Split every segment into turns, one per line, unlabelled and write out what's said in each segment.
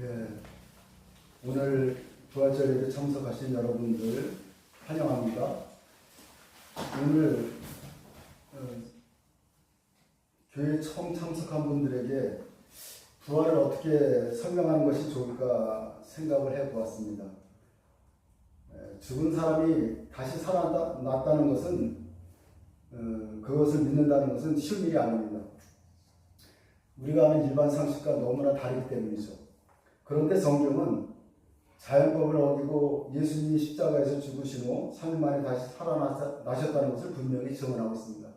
예, 오늘 부활절에 참석하신 여러분들 환영합니다. 오늘 교회 처음 참석한 분들에게 부활을 어떻게 설명하는 것이 좋을까 생각을 해보았습니다. 죽은 사람이 다시 살아났다는 것은 그것을 믿는다는 것은 쉬운 일이 아닙니다. 우리가 아는 일반 상식과 너무나 다르기 때문이죠. 그런데 성경은 자연법을 어기고 예수님이 십자가에서 죽으신 후 3일 만에 다시 살아나셨다는 것을 분명히 증언하고 있습니다.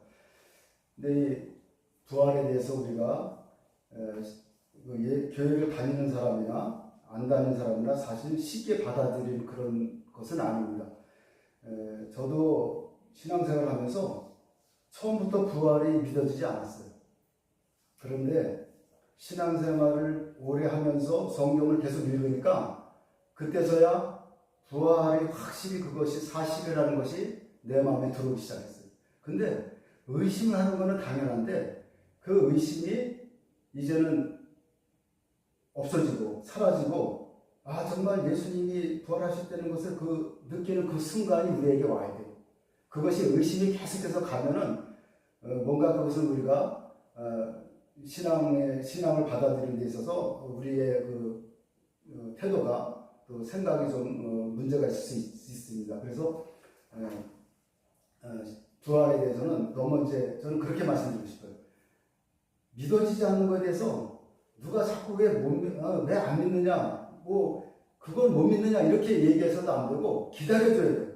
근데 이 부활에 대해서 우리가 교회를 다니는 사람이나 안 다니는 사람이나 사실 쉽게 받아들이는 그런 것은 아닙니다. 저도 신앙생활을 하면서 처음부터 부활이 믿어지지 않았어요. 그런데 신앙생활을 오래 하면서 성경을 계속 읽으니까 그때서야 부활이 확실히 그것이 사실이라는 것이 내 마음에 들어오기 시작했어요. 근데 의심을 하는 것은 당연한데 그 의심이 이제는 없어지고 사라지고 정말 예수님이 부활하셨다는 것을 느끼는 그 순간이 우리에게 와야 돼요. 그것이 의심이 계속해서 가면은 뭔가 그것은 우리가 신앙을 받아들이는 데 있어서 우리의 태도가 또 생각이 좀 문제가 있을 수 있습니다. 그래서 부활에 대해서는 너무 저는 그렇게 말씀드리고 싶어요. 믿어지지 않는 것에 대해서 누가 자꾸 왜 안 믿느냐, 그건 못 믿느냐 이렇게 얘기해서도 안 되고 기다려줘야 돼요.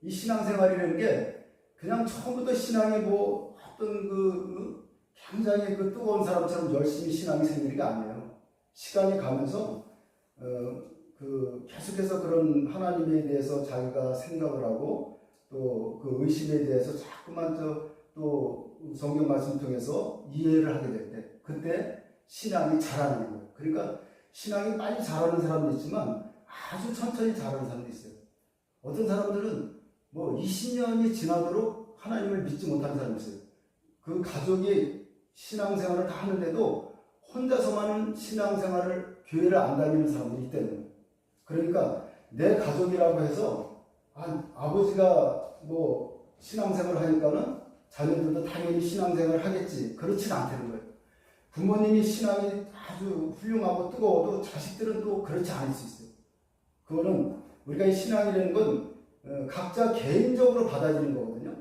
이 신앙생활이라는 게 그냥 처음부터 신앙이 어떤 굉장히 뜨거운 사람처럼 열심히 신앙이 생기는 게 아니에요. 시간이 가면서 계속해서 그런 하나님에 대해서 자기가 생각을 하고 또 그 의심에 대해서 자꾸만 또 성경 말씀 통해서 이해를 하게 될 때 그때 신앙이 자라는 거예요. 그러니까 신앙이 빨리 자라는 사람도 있지만 아주 천천히 자라는 사람도 있어요. 어떤 사람들은 20년이 지나도록 하나님을 믿지 못하는 사람이 있어요. 그 가족이 신앙생활을 다 하는데도 혼자서만 신앙생활을 교회를 안 다니는 사람들이 있다는 거예요. 그러니까 내 가족이라고 해서 아버지가 신앙생활을 하니까는 자녀들도 당연히 신앙생활을 하겠지, 그렇지는 않다는 거예요. 부모님이 신앙이 아주 훌륭하고 뜨거워도 자식들은 또 그렇지 않을 수 있어요. 그거는 우리가 이 신앙이라는 건 각자 개인적으로 받아들이는 거거든요.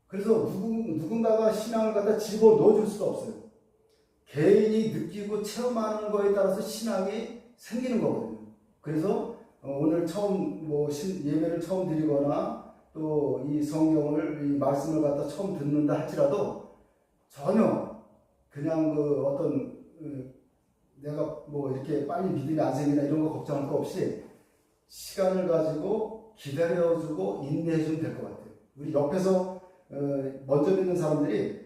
그래서 누군가가 신앙을 갖다 집어넣어줄 수가 없어요. 개인이 느끼고 체험하는 거에 따라서 신앙이 생기는 거거든요. 그래서 오늘 처음 예배를 처음 드리거나 또 이 성경을 이 말씀을 갖다 처음 듣는다 할지라도 전혀 그냥 내가 이렇게 빨리 믿음이 안 생기나 이런 거 걱정할 거 없이 시간을 가지고 기다려주고 인내해주면 될 것 같아요. 우리 옆에서 먼저 믿는 사람들이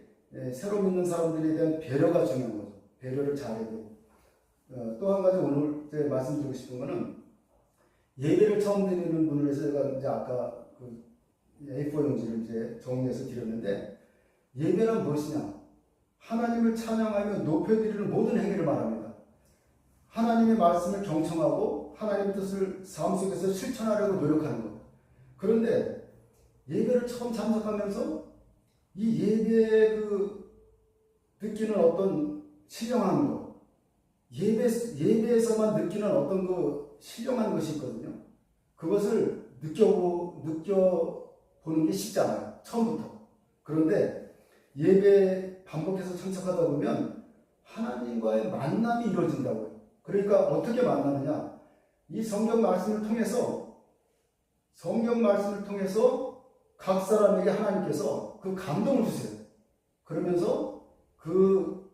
새로 믿는 사람들에 대한 배려가 중요한 거죠. 배려를 잘해야 되고 또 한 가지 오늘 말씀드리고 싶은 거는 예배를 처음 드리는 분을 위해서 제가 이제 아까 A4 용지를 이제 정리해서 드렸는데 예배는 무엇이냐? 하나님을 찬양하며 높여드리는 모든 행위를 말합니다. 하나님의 말씀을 경청하고 하나님의 뜻을 삶 속에서 실천하려고 노력하는 것. 그런데 예배를 처음 참석하면서 이 예배에 느끼는 어떤 신령한 것, 예배에서만 느끼는 어떤 신령한 것이 있거든요. 그것을 느껴보는 게 쉽지 않아요. 처음부터. 그런데 예배 반복해서 참석하다 보면 하나님과의 만남이 이루어진다고요. 그러니까 어떻게 만나느냐? 이 성경 말씀을 통해서 각 사람에게 하나님께서 그 감동을 주세요. 그러면서 그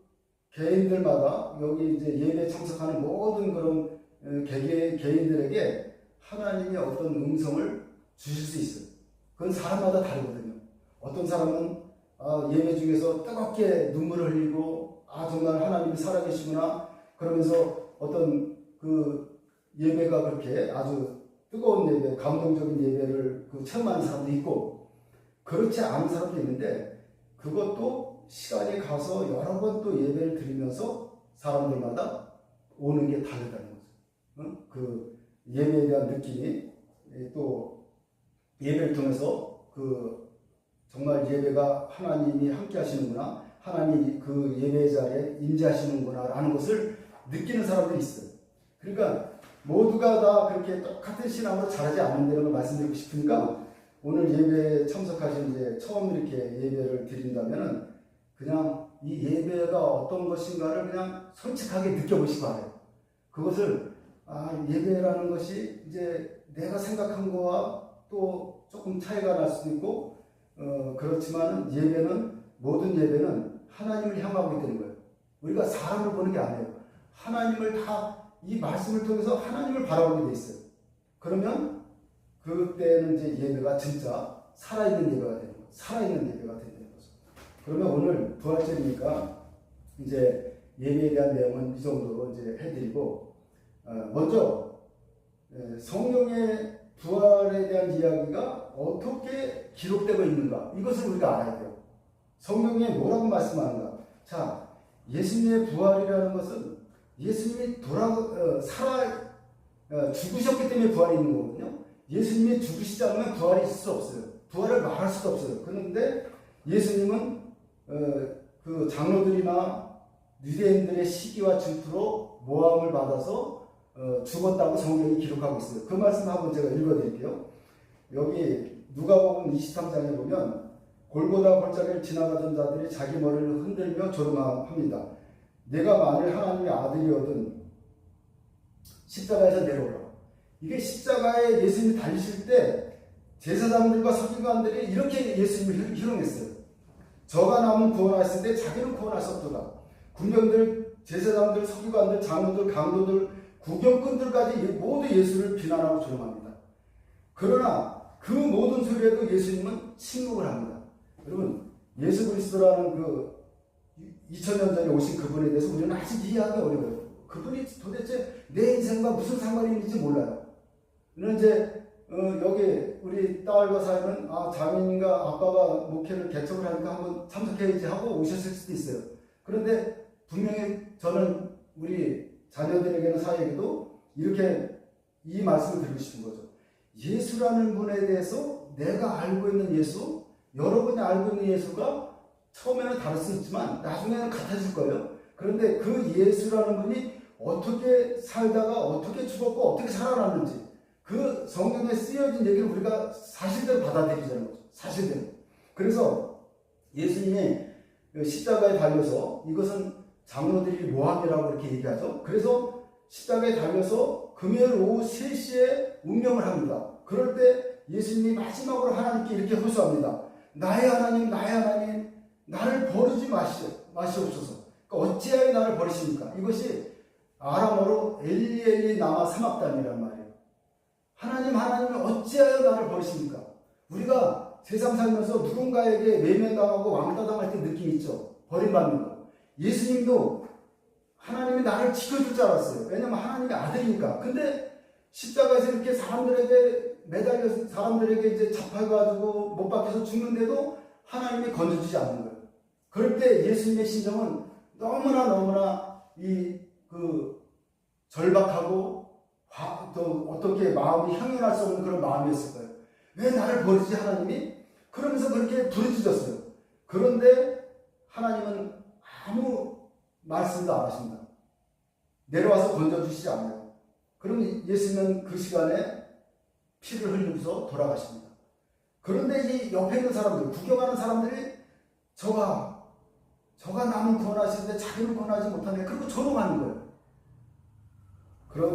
개인들마다 여기 이제 예배에 참석하는 모든 그런 개인들에게 하나님의 어떤 음성을 주실 수 있어요. 그건 사람마다 다르거든요. 어떤 사람은 예배 중에서 뜨겁게 눈물을 흘리고 정말 하나님이 살아계시구나 그러면서 어떤 예배가 그렇게 아주 뜨거운 예배, 감동적인 예배를 체험하는 사람도 있고 그렇지 않은 사람도 있는데 그것도 시간이 가서 여러 번 또 예배를 드리면서 사람들마다 오는 게 다르다는 거죠. 그 예배에 대한 느낌이 또 예배를 통해서 그 정말 예배가 하나님이 함께 하시는구나, 하나님이 그 예배 자리에 임재하시는구나 라는 것을 느끼는 사람들이 있어요. 그러니까 모두가 다 그렇게 똑같은 신앙으로 자라지 않는다는 걸 말씀드리고 싶으니까 오늘 예배에 참석하신 이제 처음 이렇게 예배를 드린다면은 그냥 이 예배가 어떤 것인가를 그냥 솔직하게 느껴보시기 바라요. 그것을 예배라는 것이 이제 내가 생각한 거와 또 조금 차이가 날 수도 있고 그렇지만 예배는 모든 예배는 하나님을 향하고 되는 거예요. 우리가 사람을 보는 게 아니에요. 하나님을 다 이 말씀을 통해서 하나님을 바라보게 돼 있어요. 그러면 그때는 이제 예배가 진짜 살아있는 예배가 되는 거예요. 살아있는 예배가 되는 거죠. 그러면 오늘 부활절이니까 이제 예배에 대한 내용은 이 정도로 이제 해드리고 먼저 성령의 부활에 대한 이야기가 어떻게 기록되고 있는가 이것을 우리가 알아야 돼요. 성경에 뭐라고 말씀하는가. 자, 예수님의 부활이라는 것은 예수님이 죽으셨기 때문에 부활이 있는 거거든요. 예수님이 죽으시지 않으면 부활이 있을 수 없어요. 부활을 말할 수도 없어요. 그런데 예수님은 그 장로들이나 유대인들의 시기와 질투로 모함을 받아서 죽었다고 성경이 기록하고 있어요. 그 말씀 한번 제가 읽어드릴게요. 여기 누가복음 23장에 보면 골고다 골짜기를 지나가던 자들이 자기 머리를 흔들며 조롱합니다. 내가 만일 하나님의 아들이거든 십자가에서 내려오라. 이게 십자가에 예수님이 달리실 때 제사장들과 서기관들이 이렇게 예수님을 희롱했어요. 저가 남은 구원하실 때 자기는 구원할 수 없도다. 군병들, 제사장들, 서기관들, 장로들, 강도들, 구경꾼들까지 모두 예수를 비난하고 조롱합니다. 그러나 그 모든 소리에도 예수님은 침묵을 합니다. 여러분, 예수 그리스도라는 그 2000년 전에 오신 그분에 대해서 우리는 아직 이해하기 어려워요. 그분이 도대체 내 인생과 무슨 상관이 있는지 몰라요. 그런데 이제 여기 우리 딸과 사이는 자매님과 아빠가 목회를 개척을 하니까 한번 참석해야지 하고 오셨을 수도 있어요. 그런데 분명히 저는 우리 자녀들에게는 사이에게도 이렇게 이 말씀을 드리고 싶은 거죠. 예수라는 분에 대해서 내가 알고 있는 예수, 여러분이 알고 있는 예수가 처음에는 다를 수 있지만 나중에는 같아질 거예요. 그런데 그 예수라는 분이 어떻게 살다가 어떻게 죽었고 어떻게 살아났는지 그 성경에 쓰여진 얘기를 우리가 사실대로 받아들이자는 거죠. 사실대로. 그래서 예수님이 십자가에 달려서 이것은 장로들이 모함이라고 이렇게 얘기하죠. 그래서 십자가에 달려서 금요일 오후 3시에 운명을 합니다. 그럴 때 예수님이 마지막으로 하나님께 이렇게 호소합니다. 나의 하나님, 나의 하나님, 나를 버리지 마시옵소서. 그러니까 어찌하여 나를 버리십니까? 이것이 아람어로 엘리 엘리 나마 사막단이란 말이에요. 하나님, 하나님은 어찌하여 나를 버리십니까? 우리가 세상 살면서 누군가에게 외면당하고 왕따당할 때 느낌 있죠. 버림받는 거. 예수님도 하나님이 나를 지켜줄 줄 알았어요. 왜냐면 하나님의 아들이니까. 근데 십자가에서 이렇게 사람들에게 매달려서 사람들에게 이제 잡혀가지고 못 박혀서 죽는데도 하나님이 건져주지 않는 거예요. 그럴 때 예수님의 심정은 너무나 절박하고 또 어떻게 마음이 형용할 수 없는 그런 마음이었을 거예요. 왜 나를 버리지 하나님이? 그러면서 그렇게 부르짖었어요. 그런데 하나님은 아무 말씀도 안 하십니다. 내려와서 건져주시지 않아요. 그럼 예수님은 그 시간에 피를 흘리면서 돌아가십니다. 그런데 이 옆에 있는 사람들, 구경하는 사람들이 저가 남은 구원하시는데 자기는 구원하지 못하네. 그리고 조롱하는 거예요.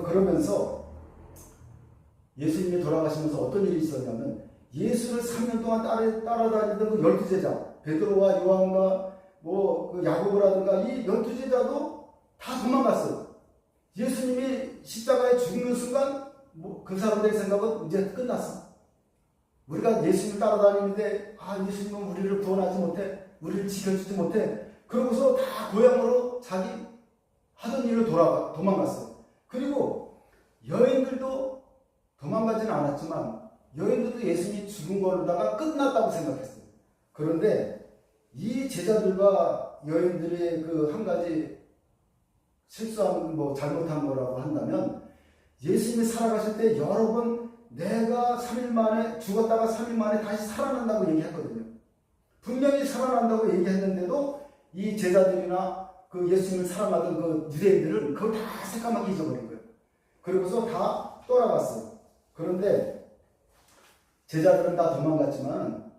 그러면서 예수님이 돌아가시면서 어떤 일이 있었냐면 예수를 3년 동안 따라다니던 그 12제자, 베드로와 요한과 그 야고보라든가 이 12제자도 다 도망갔어요. 예수님이 십자가에 죽는 순간 그 사람들의 생각은 이제 끝났어. 우리가 예수님을 따라다니는데 예수님은 우리를 구원하지 못해, 우리를 지켜주지 못해. 그러고서 다 고향으로 자기 하던 일로 도망갔어요. 그리고 여인들도 도망가지는 않았지만 여인들도 예수님이 죽은 거로다가 끝났다고 생각했어요. 그런데 이 제자들과 여인들의 그 한 가지 실수한 잘못한 거라고 한다면 예수님이 살아가실 때 여러 번 내가 3일 만에 죽었다가 3일 만에 다시 살아난다고 얘기했거든요. 분명히 살아난다고 얘기했는데도 이 제자들이나 그 예수님을 사랑하던 그 유대인들은 그걸 다 새까맣게 잊어버린 거예요. 그리고서 다 떠나갔어요. 그런데 제자들은 다 도망갔지만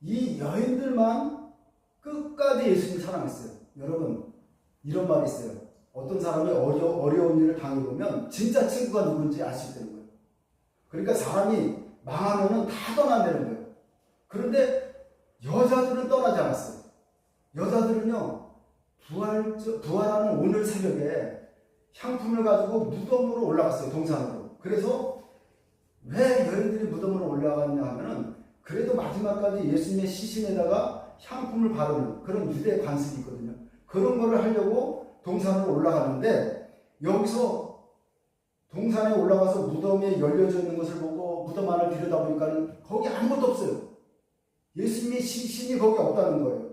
이 여인들만 끝까지 예수님을 사랑했어요. 여러분, 이런 말이 있어요. 어떤 사람이 어려운 일을 당해보면 진짜 친구가 누군지 알 수 있다는 거예요. 그러니까 사람이 망하면은 다 떠난다는 거예요. 그런데 여자들은 떠나지 않았어요. 여자들은요, 부활하는 오늘 새벽에 향품을 가지고 무덤으로 올라갔어요. 동산으로. 그래서 왜 여인들이 무덤으로 올라갔냐 하면은 그래도 마지막까지 예수님의 시신에다가 향품을 바르는 그런 유대 관습이 있거든요. 그런 거를 하려고 동산으로 올라가는데 여기서 동산에 올라가서 무덤에 열려져 있는 것을 보고 무덤 안을 들여다보니까 거기 아무것도 없어요. 예수님의 시신이 거기 없다는 거예요.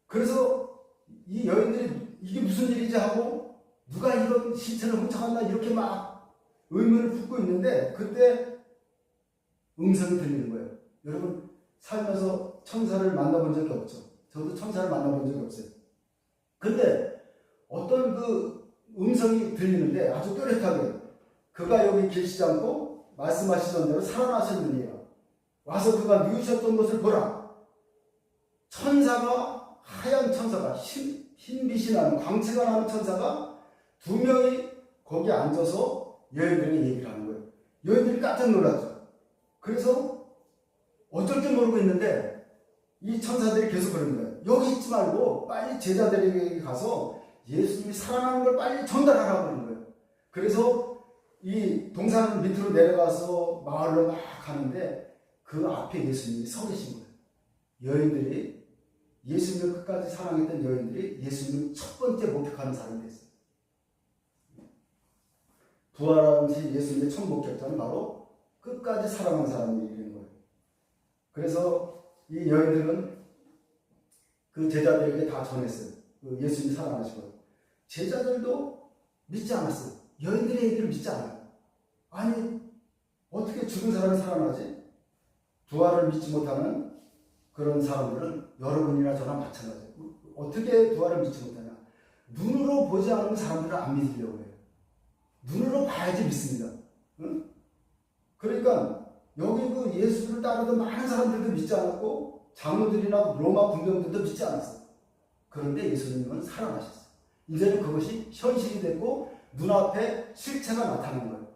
그래서 이 여인들이 이게 무슨 일이지 하고 누가 이런 시체를 훔쳐갔나 이렇게 막 의문을 품고 있는데 그때 음성이 들리는 거예요. 여러분 살면서 천사를 만나본 적이 없죠. 저도 천사를 만나본 적이 없어요. 근데 어떤 그 음성이 들리는데 아주 또렷하게 그가 여기 계시지 않고 말씀하시던 대로 살아나셨느니라. 와서 그가 누우셨던 것을 보라. 천사가 하얀 천사가 흰빛이 나는 광채가 나는 천사가 두 명이 거기 앉아서 여인들에게 얘기를 하는 거예요. 여인들이 깜짝 놀랐죠. 그래서 어쩔 줄 모르고 있는데 이 천사들이 계속 그러는 거예요. 여기 있지 말고 빨리 제자들에게 가서 예수님이 살아나는 걸 빨리 전달하라고 그러는 거예요. 그래서 이 동산 밑으로 내려가서 마을로 막 가는데 그 앞에 예수님이 서 계신 거예요. 여인들이 예수님을 끝까지 사랑했던 여인들이 예수님을 첫 번째 목격하는 사람이 됐어요. 부활하신 예수님의 첫 목격자는 바로 끝까지 사랑한 사람이 되는 거예요. 그래서 이 여인들은 그 제자들에게 다 전했어요. 그 예수님이 살아나시고 제자들도 믿지 않았어요. 여인들의 얘기를 믿지 않아요. 아니 어떻게 죽은 사람이 살아나지? 부활을 믿지 못하는 그런 사람들은 여러분이나 저랑 마찬가지예요. 어떻게 부활을 믿지 못하냐? 눈으로 보지 않으면 사람들은 안 믿으려고 해요. 눈으로 봐야지 믿습니다. 응? 그러니까 여기 그 예수를 따르던 많은 사람들도 믿지 않았고 장로들이나 로마 군병들도 믿지 않았어요. 그런데 예수님은 살아나셨어요. 이제는 그것이 현실이 됐고 눈앞에 실체가 나타난 거예요.